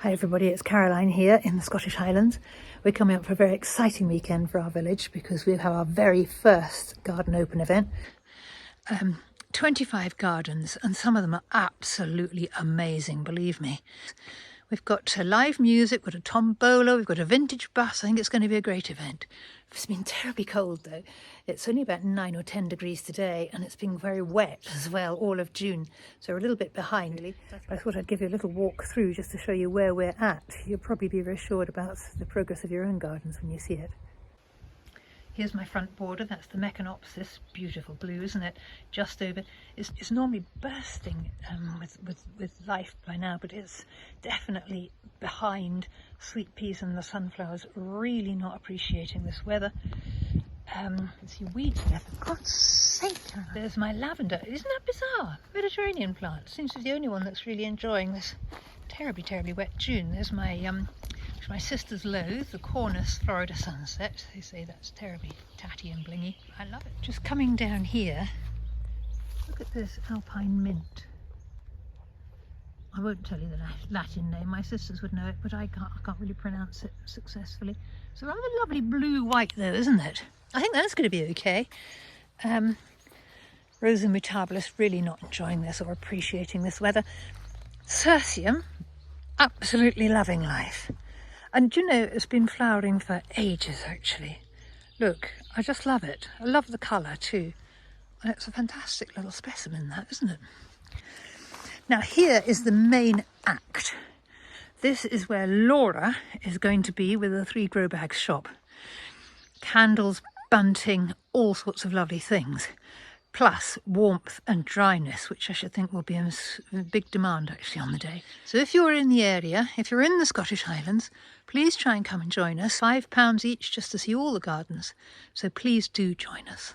Hi everybody, it's Caroline here in the Scottish Highlands. We're coming up for a very exciting weekend for our village because we have our very first garden open event. 25 gardens, and some of them are absolutely amazing, believe me. We've got live music, we've got a tombola, we've got a vintage bus. I think it's going to be a great event. It's been terribly cold though. It's only about 9 or 10 degrees today, and it's been very wet as well all of June. So we're a little bit behind really. I thought I'd give you a little walk through just to show you where we're at. You'll probably be reassured about the progress of your own gardens when you see it. Here's my front border, that's the Mecanopsis, beautiful blue, isn't it? Just over, it's normally bursting with life by now, but it's definitely behind sweet peas and the sunflowers, really not appreciating this weather. Let's see, weeds left, for God's sake. There's my lavender, isn't that bizarre? Mediterranean plant, seems to be the only one that's really enjoying this terribly, terribly wet June. There's my sister's loathe, the Cornus Florida sunset. They say that's terribly tatty and blingy. I love it. Just coming down here, look at this alpine mint. I won't tell you the Latin name, my sisters would know it, but I can't really pronounce it successfully. It's a rather lovely blue-white though, isn't it? I think that's going to be okay. Rosa mutabilis really not enjoying this or appreciating this weather. Cirsium, absolutely loving life. And you know, it's been flowering for ages actually. Look, I just love it. I love the colour too. And it's a fantastic little specimen, that, isn't it? Now here is the main act. This is where Laura is going to be with the 3 grow bags shop. Candles, bunting, all sorts of lovely things. Plus warmth and dryness, which I should think will be in big demand actually on the day. So if you're in the area, if you're in the Scottish Highlands, please try and come and join us. £5 each just to see all the gardens. So please do join us.